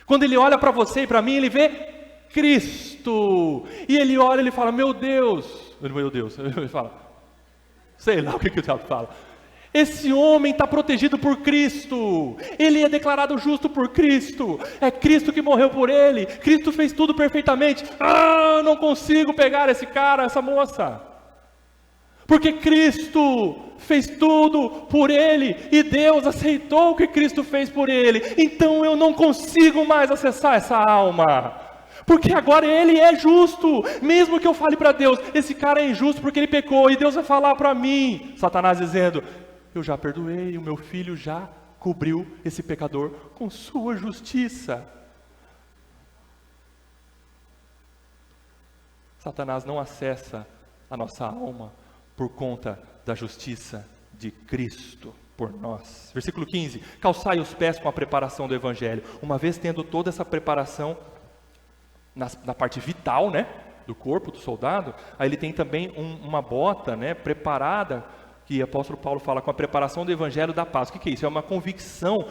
Quando ele olha para você e para mim, ele vê Cristo. E ele olha e ele fala, meu Deus. Ele fala, sei lá o que o diabo fala. Esse homem está protegido por Cristo. Ele é declarado justo por Cristo. É Cristo que morreu por ele. Cristo fez tudo perfeitamente. Não consigo pegar esse cara, essa moça. Porque Cristo fez tudo por ele, e Deus aceitou o que Cristo fez por ele, então eu não consigo mais acessar essa alma, Porque agora ele é justo. Mesmo que eu fale para Deus, esse cara é injusto porque ele pecou, e Deus vai falar para mim, Satanás dizendo, eu já perdoei, o meu filho já cobriu esse pecador com sua justiça. Satanás não acessa a nossa alma por conta da justiça de Cristo por nós. Versículo 15, calçai os pés com a preparação do Evangelho. Uma vez tendo toda essa preparação na parte vital, né, do corpo do soldado, aí ele tem também uma bota, né, preparada, que o apóstolo Paulo fala, com a preparação do Evangelho da paz. O que é isso? É uma convicção.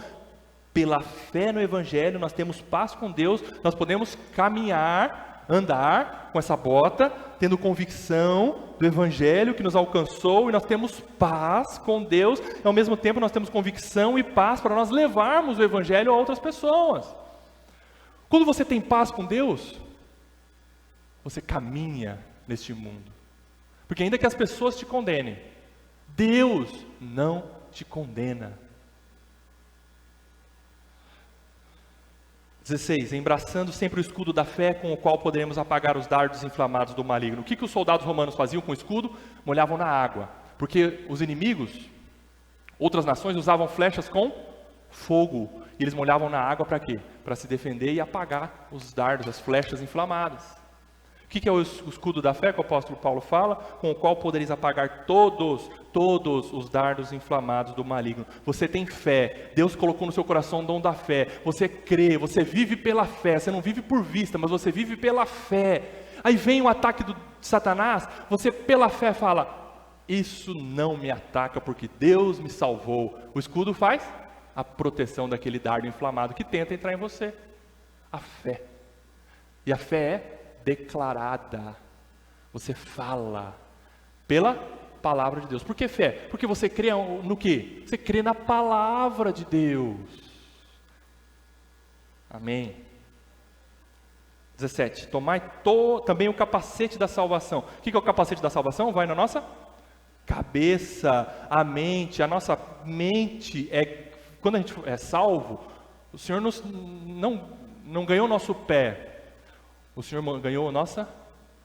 Pela fé no Evangelho, nós temos paz com Deus, nós podemos caminhar, andar com essa bota, tendo convicção do Evangelho que nos alcançou, e nós temos paz com Deus, e ao mesmo tempo nós temos convicção e paz para nós levarmos o Evangelho a outras pessoas. Quando você tem paz com Deus, você caminha neste mundo, porque ainda que as pessoas te condenem, Deus não te condena. 16, embraçando sempre o escudo da fé, com o qual poderemos apagar os dardos inflamados do maligno. O que os soldados romanos faziam com o escudo? Molhavam na água, porque os inimigos, outras nações, usavam flechas com fogo, e eles molhavam na água para quê? Para se defender e apagar os dardos, as flechas inflamadas. O que é o escudo da fé que o apóstolo Paulo fala? Com o qual podereis apagar todos os dardos inflamados do maligno. Você tem fé, Deus colocou no seu coração o dom da fé, você crê, você vive pela fé, você não vive por vista, mas você vive pela fé. Aí vem o ataque de Satanás, você pela fé fala, isso não me ataca porque Deus me salvou. O escudo faz a proteção daquele dardo inflamado que tenta entrar em você. A fé. E a fé é declarada, você fala pela palavra de Deus. Por que fé? Porque você crê no quê? Você crê na palavra de Deus. Amém. 17, tomai também o capacete da salvação. O que é o capacete da salvação? Vai na nossa cabeça, a nossa mente quando a gente é salvo, o Senhor não ganhou o nosso pé, o Senhor ganhou a nossa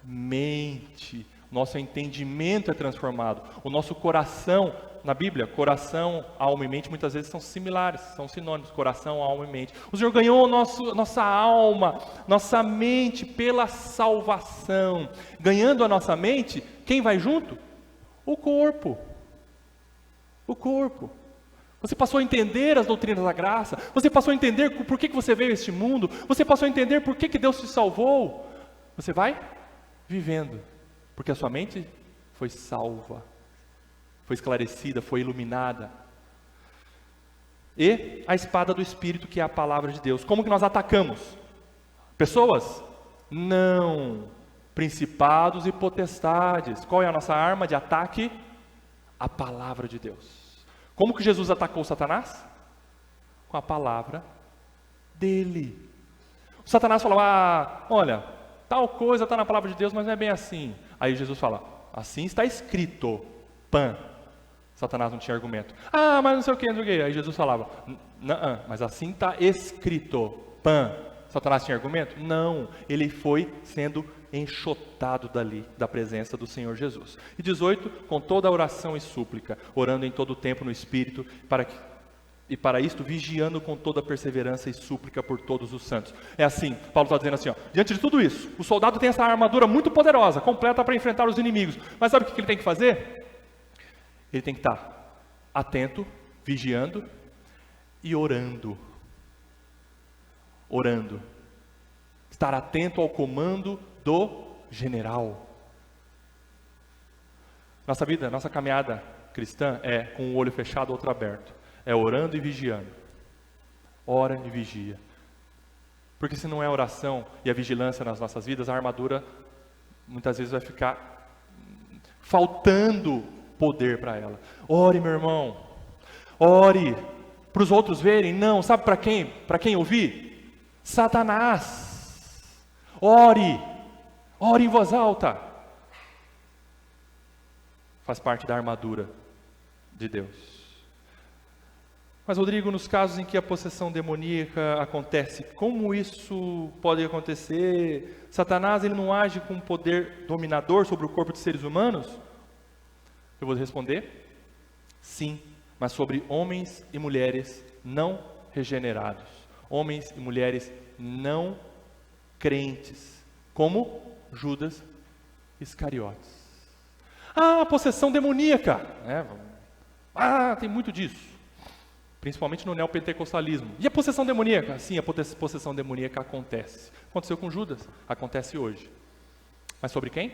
mente, nosso entendimento é transformado, o nosso coração, na Bíblia, coração, alma e mente muitas vezes são similares, são sinônimos, coração, alma e mente. O Senhor ganhou nossa alma, nossa mente pela salvação. Ganhando a nossa mente, quem vai junto? O corpo. O corpo. Você passou a entender as doutrinas da graça, você passou a entender por que você veio a este mundo, você passou a entender por que Deus te salvou. Você vai vivendo, porque a sua mente foi salva, foi esclarecida, foi iluminada. E a espada do Espírito, que é a palavra de Deus. Como que nós atacamos? Pessoas? Não. Principados e potestades. Qual é a nossa arma de ataque? A palavra de Deus. Como que Jesus atacou Satanás? Com a palavra dele. O Satanás falava, olha, tal coisa está na palavra de Deus, mas não é bem assim. Aí Jesus fala, assim está escrito, pã. Satanás não tinha argumento. Mas não sei o que, não sei o que. Aí Jesus falava, não, mas assim está escrito, pã. Satanás tinha argumento? Não, ele foi sendo enxotado da presença do Senhor Jesus. E 18, com toda a oração e súplica, orando em todo o tempo no Espírito, para isto vigiando com toda a perseverança e súplica por todos os santos. É assim, Paulo está dizendo assim, diante de tudo isso, o soldado tem essa armadura muito poderosa, completa para enfrentar os inimigos, mas sabe o que ele tem que fazer? Ele tem que estar atento, vigiando e orando. Orando. Estar atento ao comando do general. Nossa vida, nossa caminhada cristã é com o olho fechado, outro aberto. É orando e vigiando. Ora e vigia. Porque se não é oração e a vigilância nas nossas vidas, a armadura muitas vezes vai ficar faltando poder para ela. Ore, meu irmão. Ore. Para os outros verem? Não. Sabe para quem? Para quem ouvir? Satanás. Ore. Ore em voz alta. Faz parte da armadura de Deus. Mas, Rodrigo, nos casos em que a possessão demoníaca acontece, como isso pode acontecer? Satanás, ele não age com poder dominador sobre o corpo de seres humanos? Eu vou responder, sim, mas sobre homens e mulheres não regenerados, homens e mulheres não crentes, como Judas Iscariotes. Possessão demoníaca, tem muito disso. Principalmente no neopentecostalismo. E a possessão demoníaca? Sim, a possessão demoníaca acontece. Aconteceu com Judas, acontece hoje. Mas sobre quem?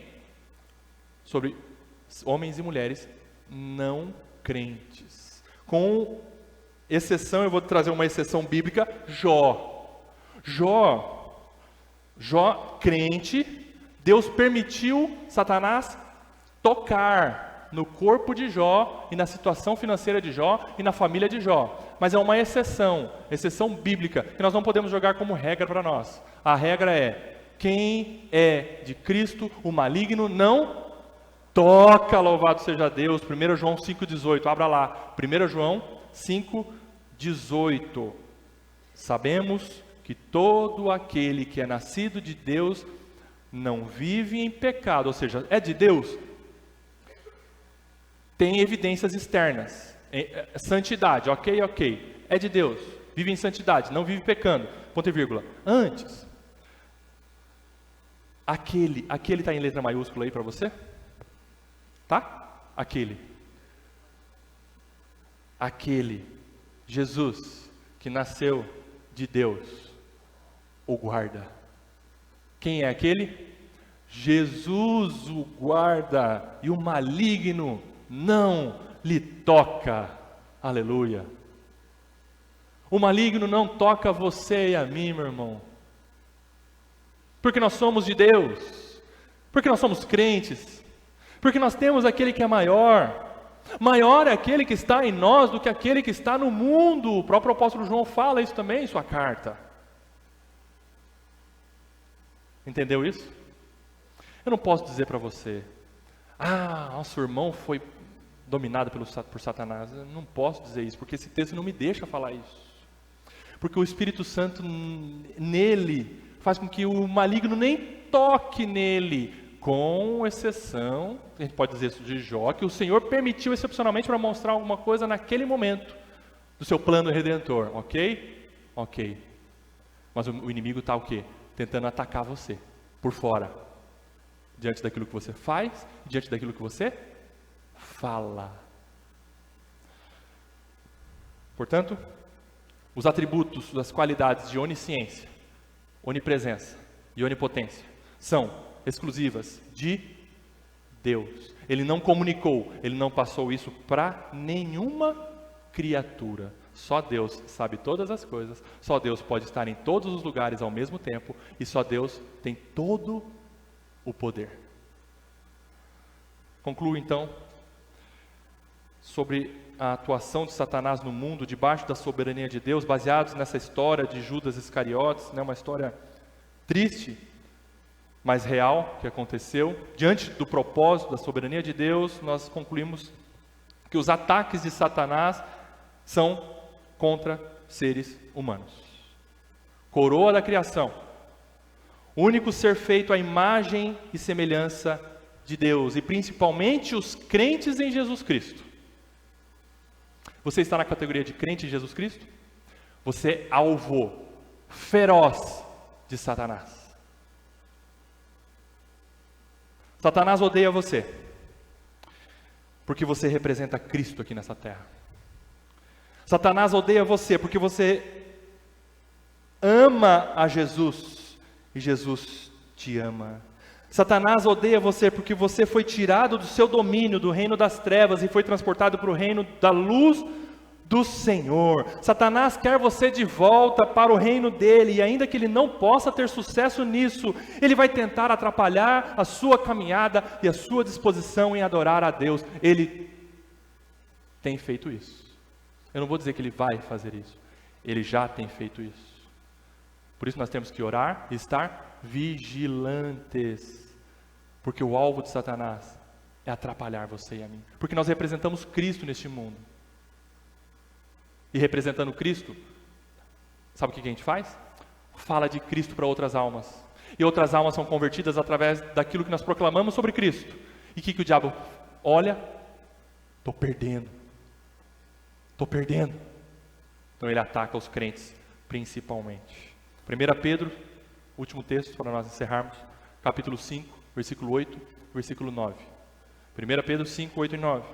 Sobre homens e mulheres não crentes. Com exceção, eu vou trazer uma exceção bíblica, Jó, crente, Deus permitiu Satanás tocar no corpo de Jó e na situação financeira de Jó e na família de Jó. Mas é uma exceção bíblica, que nós não podemos jogar como regra para nós. A regra é, quem é de Cristo, o maligno não toca, louvado seja Deus. 1 João 5,18, abra lá. 1 João 5,18. Sabemos que todo aquele que é nascido de Deus não vive em pecado, ou seja, é de Deus, tem evidências externas, santidade, ok, é de Deus, vive em santidade, não vive pecando, ponto e vírgula. Antes, aquele está em letra maiúscula aí para você? Tá? Aquele, Jesus, que nasceu de Deus, o guarda. Quem é aquele? Jesus o guarda, e o maligno não lhe toca. Aleluia. O maligno não toca você e a mim, meu irmão. Porque nós somos de Deus. Porque nós somos crentes. Porque nós temos aquele que é maior. Maior é aquele que está em nós do que aquele que está no mundo. O próprio apóstolo João fala isso também em sua carta. Entendeu isso? Eu não posso dizer para você, nosso irmão foi dominado por Satanás. Eu não posso dizer isso, porque esse texto não me deixa falar isso. Porque o Espírito Santo nele faz com que o maligno nem toque nele, com exceção, a gente pode dizer isso de Jó, que o Senhor permitiu excepcionalmente para mostrar alguma coisa naquele momento do seu plano redentor, ok? Ok. Mas o inimigo está o quê? Tentando atacar você, por fora, diante daquilo que você faz, diante daquilo que você fala. Portanto, os atributos, as qualidades de onisciência, onipresença e onipotência são exclusivas de Deus. Ele não comunicou, ele não passou isso para nenhuma criatura. Só Deus sabe todas as coisas, só Deus pode estar em todos os lugares ao mesmo tempo, e só Deus tem todo o poder. Concluo então sobre a atuação de Satanás no mundo, debaixo da soberania de Deus, baseados nessa história de Judas Iscariotes, uma história triste, mas real, que aconteceu. Diante do propósito da soberania de Deus, nós concluímos que os ataques de Satanás são contra seres humanos. Coroa da criação, único ser feito à imagem e semelhança de Deus, e principalmente os crentes em Jesus Cristo. Você está na categoria de crente em Jesus Cristo? Você é alvo feroz de Satanás. Satanás odeia você, porque você representa Cristo aqui nessa terra. Satanás odeia você, porque você ama a Jesus, e Jesus te ama. Satanás odeia você, porque você foi tirado do seu domínio, do reino das trevas, e foi transportado para o reino da luz do Senhor. Satanás quer você de volta para o reino dele, e ainda que ele não possa ter sucesso nisso, ele vai tentar atrapalhar a sua caminhada e a sua disposição em adorar a Deus. Ele tem feito isso. Eu não vou dizer que ele vai fazer isso, ele já tem feito isso. Por isso nós temos que orar e estar vigilantes, porque o alvo de Satanás é atrapalhar você e a mim, porque nós representamos Cristo neste mundo. e representando Cristo, sabe o que a gente faz? Fala de Cristo para outras almas. E outras almas são convertidas através daquilo que nós proclamamos sobre Cristo. E o que o diabo olha? Estou perdendo. Então ele ataca os crentes principalmente. 1 Pedro, último texto para nós encerrarmos, capítulo 5, versículo 8, versículo 9. 1 Pedro 5, 8 e 9.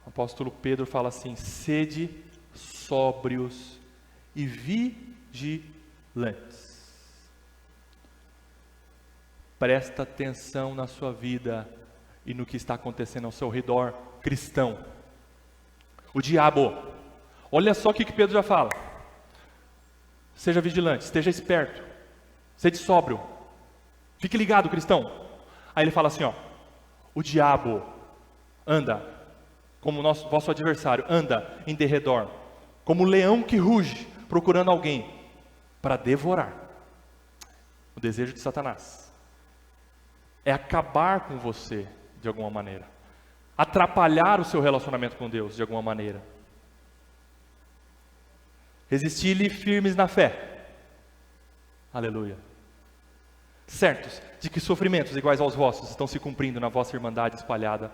O apóstolo Pedro fala assim: sede sóbrios e vigilantes. Presta atenção na sua vida e no que está acontecendo ao seu redor, cristão. O diabo, olha só o que Pedro já fala: seja vigilante, esteja esperto, seja sóbrio, fique ligado, cristão. Aí ele fala assim, o diabo anda como vosso adversário, anda em derredor, como leão que ruge, procurando alguém para devorar. O desejo de Satanás é acabar com você de alguma maneira, atrapalhar o seu relacionamento com Deus de alguma maneira. Resistir-lhe firmes na fé. Aleluia. Certos de que sofrimentos iguais aos vossos estão se cumprindo na vossa irmandade espalhada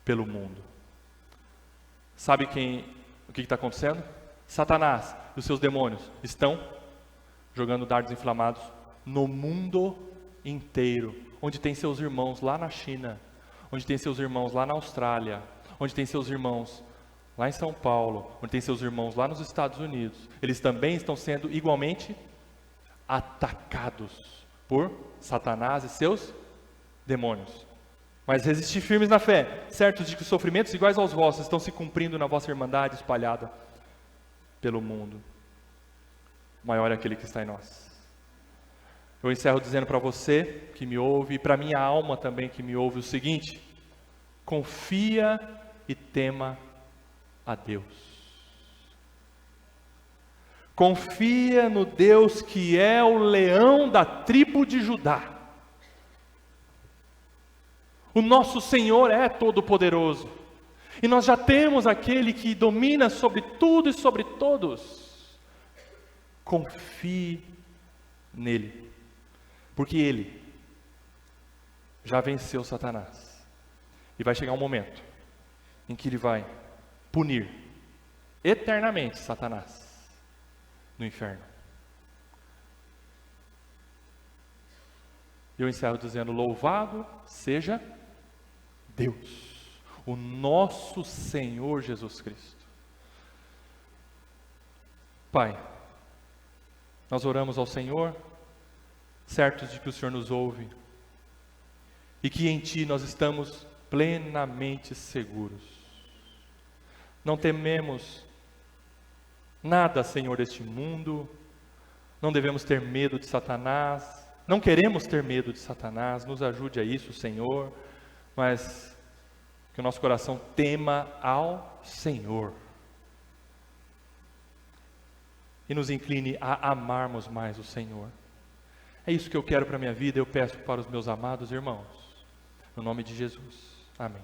pelo mundo. Sabe o que está acontecendo? Satanás e os seus demônios estão jogando dardos inflamados no mundo inteiro, onde tem seus irmãos lá na China, onde tem seus irmãos lá na Austrália, onde tem seus irmãos lá em São Paulo, onde tem seus irmãos lá nos Estados Unidos. Eles também estão sendo igualmente atacados por Satanás e seus demônios. Mas resistir firmes na fé, certos de que sofrimentos iguais aos vossos estão se cumprindo na vossa irmandade espalhada pelo mundo. Maior é aquele que está em nós. Eu encerro dizendo para você que me ouve, e para minha alma também que me ouve, o seguinte: confia e tema a Deus. Confia no Deus que é o leão da tribo de Judá. O nosso Senhor é todo-poderoso. E nós já temos aquele que domina sobre tudo e sobre todos. Confie nele. Porque ele já venceu Satanás. E vai chegar um momento em que ele vai punir eternamente Satanás no inferno. Eu encerro dizendo: louvado seja Deus, o nosso Senhor Jesus Cristo. Pai, nós oramos ao Senhor, certos de que o Senhor nos ouve, e que em Ti nós estamos plenamente seguros. Não tememos nada, Senhor, deste mundo, não devemos ter medo de Satanás, não queremos ter medo de Satanás, nos ajude a isso, Senhor, mas que o nosso coração tema ao Senhor e nos incline a amarmos mais o Senhor. É isso que eu quero para a minha vida, eu peço para os meus amados irmãos, no nome de Jesus, amém.